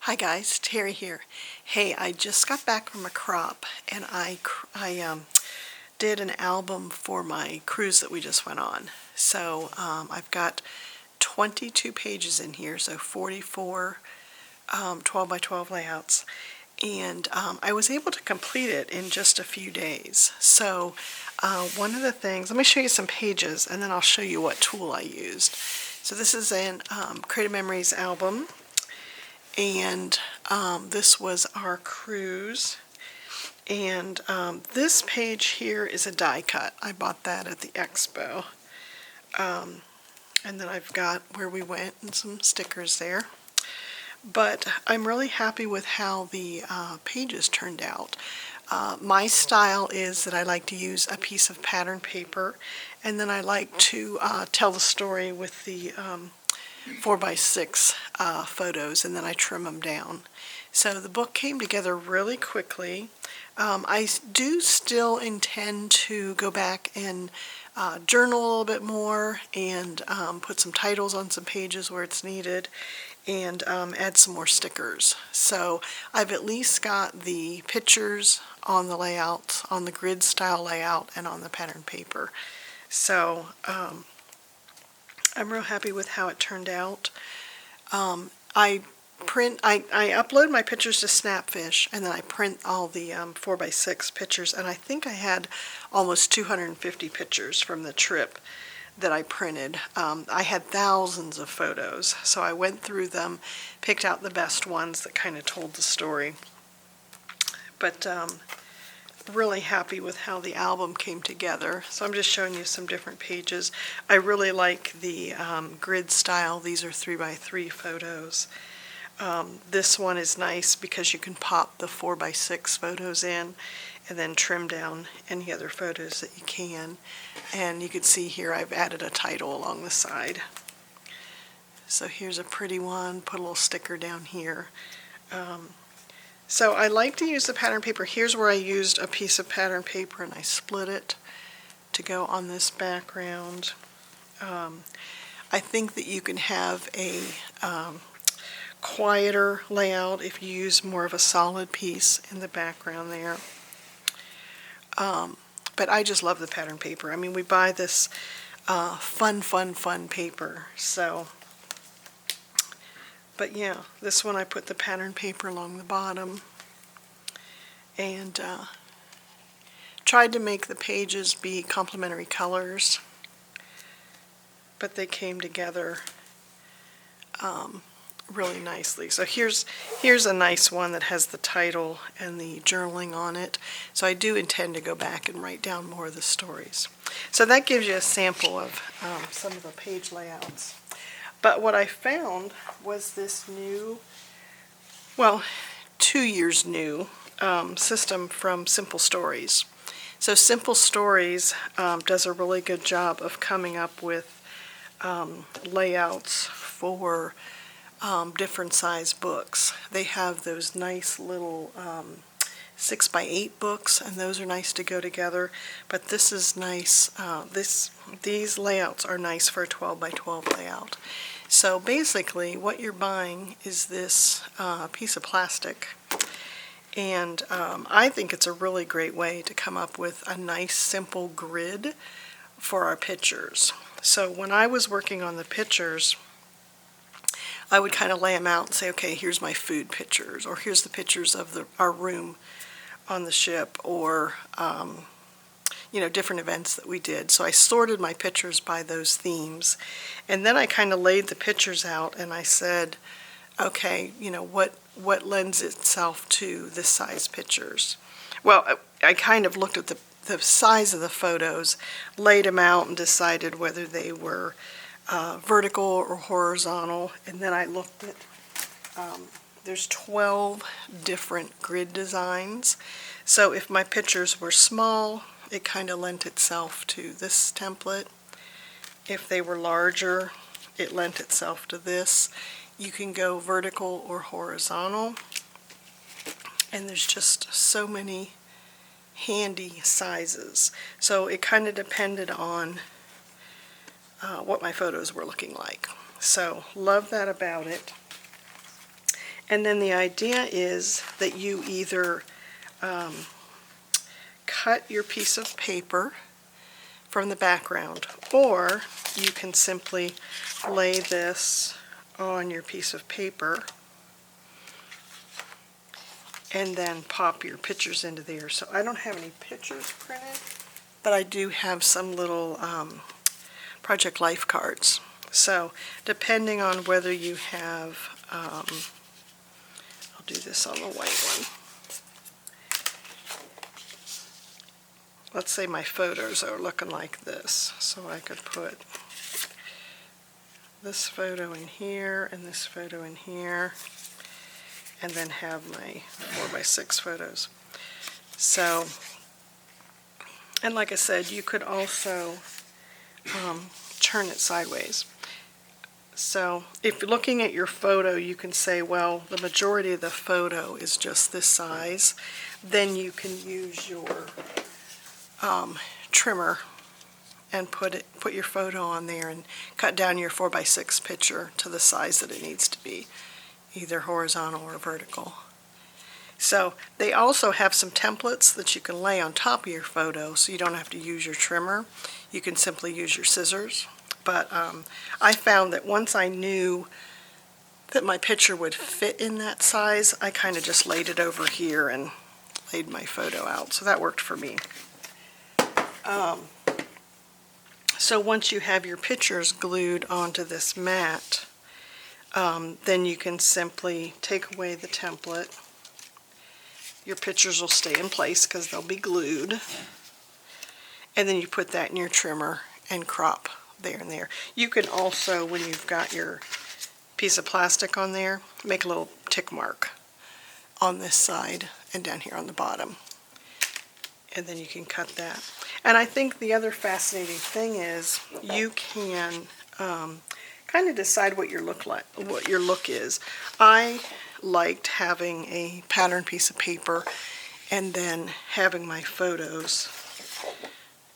Hi guys, Terry here. Hey, I just got back from a crop and I did an album for my cruise that we just went on. So I've got 22 pages in here, so 44 12 by 12 layouts. And I was able to complete it in just a few days. So one of the things, let me show you some pages and then I'll show you what tool I used. So this is an Creative Memories album. And this was our cruise, and this page here is a die cut. I bought that at the expo, and then I've got where we went and some stickers there. But I'm really happy with how the pages turned out. My style is that I like to use a piece of pattern paper, and then I like to tell the story with the 4x6 photos, and then I trim them down. So the book came together really quickly. I do still intend to go back and journal a little bit more and put some titles on some pages where it's needed, and add some more stickers. So I've at least got the pictures on the layout, on the grid style layout, and on the pattern paper. So I'm real happy with how it turned out. I upload my pictures to Snapfish, and then I print all the 4x6 pictures, and I think I had almost 250 pictures from the trip that I printed. I had thousands of photos, so I went through them, picked out the best ones that kind of told the story. But really happy with how the album came together. So I'm just showing you some different pages. I really like the grid style. These are 3x3 photos. This one is nice because you can pop the 4x6 photos in and then trim down any other photos that you can. And you can see here I've added a title along the side. So here's a pretty one, put a little sticker down here. So I like to use the pattern paper. Here's where I used a piece of pattern paper and I split it to go on this background. I think that you can have a quieter layout if you use more of a solid piece in the background there. But I just love the pattern paper. I mean, we buy this fun paper. So. But yeah, this one I put the pattern paper along the bottom and tried to make the pages be complementary colors, but they came together really nicely. So here's a nice one that has the title and the journaling on it. So I do intend to go back and write down more of the stories. So that gives you a sample of some of the page layouts. But what I found was this new, well, 2 years new system from Simple Stories. So Simple Stories does a really good job of coming up with layouts for different size books. They have those nice little 6x8 books, and those are nice to go together. But this is nice. These layouts are nice for a 12x12 layout. So basically what you're buying is this piece of plastic, and I think it's a really great way to come up with a nice simple grid for our pictures. So when I was working on the pictures, I would kind of lay them out and say, okay, here's my food pictures, or here's the pictures of our room on the ship, or you know, different events that we did. So I sorted my pictures by those themes, and then I kind of laid the pictures out and I said, okay, you know, what lends itself to this size pictures? Well, I kind of looked at the size of the photos, laid them out, and decided whether they were vertical or horizontal, and then I looked at there's 12 different grid designs. So if my pictures were small, it kind of lent itself to this template. If they were larger, it lent itself to this. You can go vertical or horizontal, and there's just so many handy sizes. So it kind of depended on what my photos were looking like. So love that about it. And then the idea is that you either cut your piece of paper from the background, or you can simply lay this on your piece of paper and then pop your pictures into there. So I don't have any pictures printed, but I do have some little Project Life cards. So depending on whether you have, I'll do this on the white one. Let's say my photos are looking like this, so I could put this photo in here and this photo in here, and then have my 4x6 photos. So, and like I said, you could also turn it sideways. So if you're looking at your photo, you can say, well, the majority of the photo is just this size. Then you can use your trimmer and put your photo on there and cut down your 4x6 picture to the size that it needs to be, either horizontal or vertical. So they also have some templates that you can lay on top of your photo, so you don't have to use your trimmer. You can simply use your scissors. But I found that once I knew that my picture would fit in that size, I kind of just laid it over here and laid my photo out. So that worked for me. So once you have your pictures glued onto this mat, then you can simply take away the template. Your pictures will stay in place because they'll be glued. And then you put that in your trimmer and crop there and there. You can also, when you've got your piece of plastic on there, make a little tick mark on this side and down here on the bottom. And then you can cut that. And I think the other fascinating thing is you can kind of decide what your look is. I liked having a pattern piece of paper and then having my photos,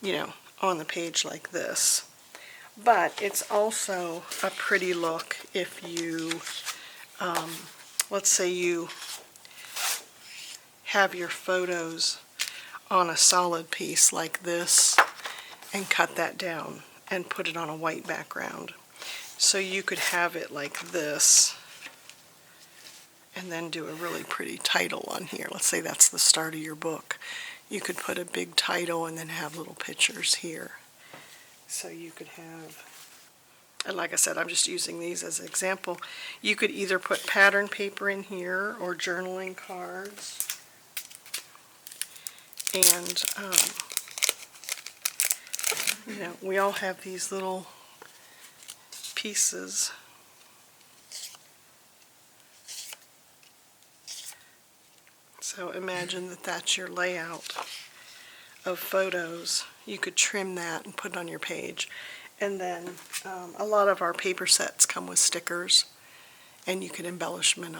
you know, on the page like this. But it's also a pretty look if you, let's say you have your photos on a solid piece like this and cut that down and put it on a white background. So you could have it like this and then do a really pretty title on here. Let's say that's the start of your book. You could put a big title and then have little pictures here. So you could have, and like I said, I'm just using these as an example. You could either put pattern paper in here or journaling cards. And, you know, we all have these little pieces. So imagine that that's your layout of photos. You could trim that and put it on your page. And then a lot of our paper sets come with stickers, and you can embellish on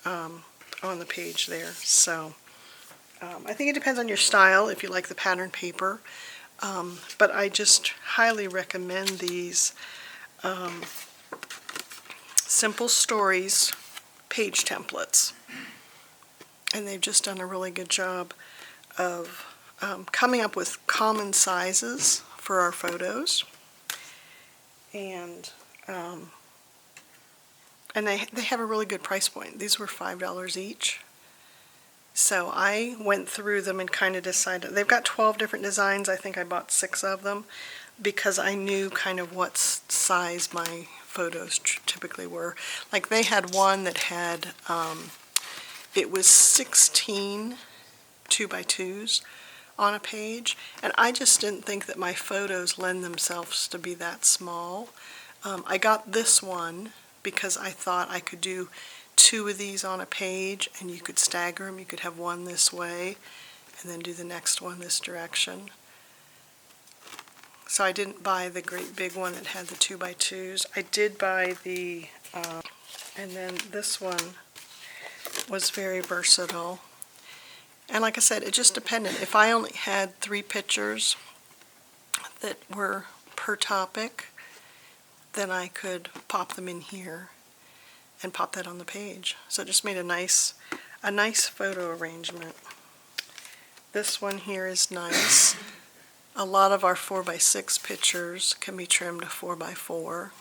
the page there. So I think it depends on your style, if you like the pattern paper. But I just highly recommend these Simple Stories page templates. And they've just done a really good job of coming up with common sizes for our photos. And they have a really good price point. These were $5 each. So I went through them and kind of decided, they've got 12 different designs. I think I bought 6 of them because I knew kind of what size my photos typically were. Like they had one that had, it was 16 2x2s on a page, and I just didn't think that my photos lend themselves to be that small. I got this one because I thought I could do 2 of these on a page and you could stagger them. You could have one this way and then do the next one this direction. So I didn't buy the great big one that had the 2x2s. I did buy the, and then this one was very versatile. And like I said, it just depended. If I only had 3 pictures that were per topic, then I could pop them in here and pop that on the page. So it just made a nice photo arrangement. This one here is nice. A lot of our 4x6 pictures can be trimmed to 4x4.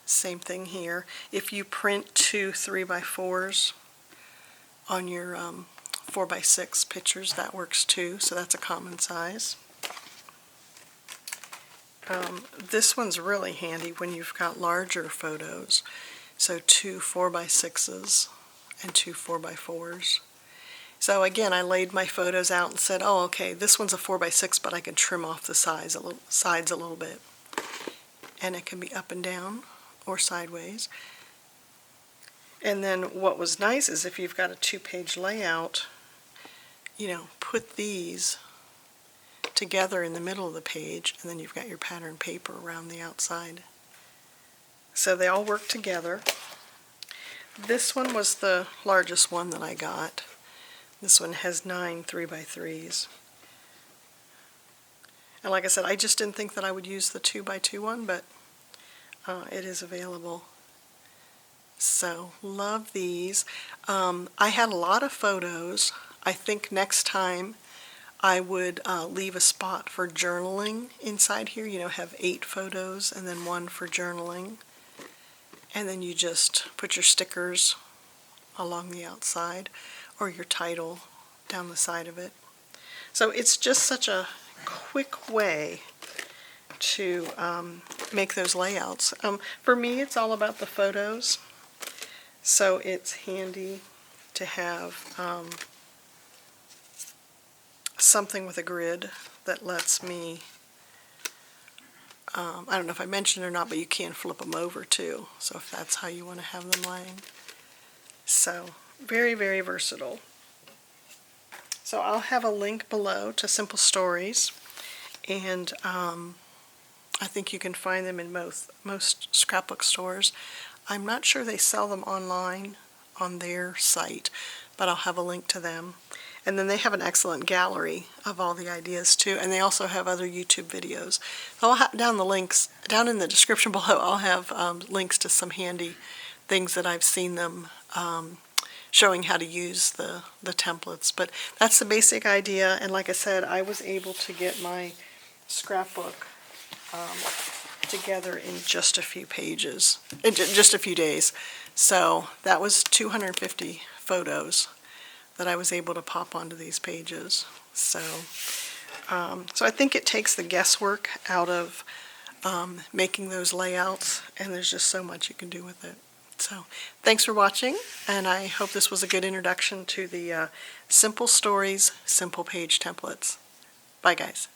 Same thing here. If you print two 3x4s on your 4x6 pictures, that works too, so that's a common size. This one's really handy when you've got larger photos, so two 4x6s and two 4x4s. So again, I laid my photos out and said, oh, okay, this one's a 4x6, but I can trim off the sides a little bit. And it can be up and down or sideways. And then what was nice is if you've got a 2-page layout, put these together in the middle of the page, and then you've got your pattern paper around the outside. So they all work together. This one was the largest one that I got. This one has 9 3x3s. And like I said, I just didn't think that I would use the 2x2 one, but it is available. So, love these. I had a lot of photos. I think next time I would leave a spot for journaling inside here. Have 8 photos and then 1 for journaling. And then you just put your stickers along the outside or your title down the side of it. So it's just such a quick way to make those layouts. For me, it's all about the photos. So it's handy to have something with a grid that lets me, I don't know if I mentioned it or not, but you can flip them over too. So if that's how you want to have them laying. So very, very versatile. So I'll have a link below to Simple Stories, and I think you can find them in most scrapbook stores. I'm not sure they sell them online on their site, but I'll have a link to them. And then they have an excellent gallery of all the ideas too, and they also have other YouTube videos. So I'll have down in the description below, I'll have links to some handy things that I've seen them showing how to use the templates. But that's the basic idea, and like I said, I was able to get my scrapbook together in just a few pages, in just a few days. So that was 250 photos that I was able to pop onto these pages. So I think it takes the guesswork out of making those layouts, and there's just so much you can do with it. So thanks for watching, and I hope this was a good introduction to the Simple Stories, Simple Page templates. Bye, guys.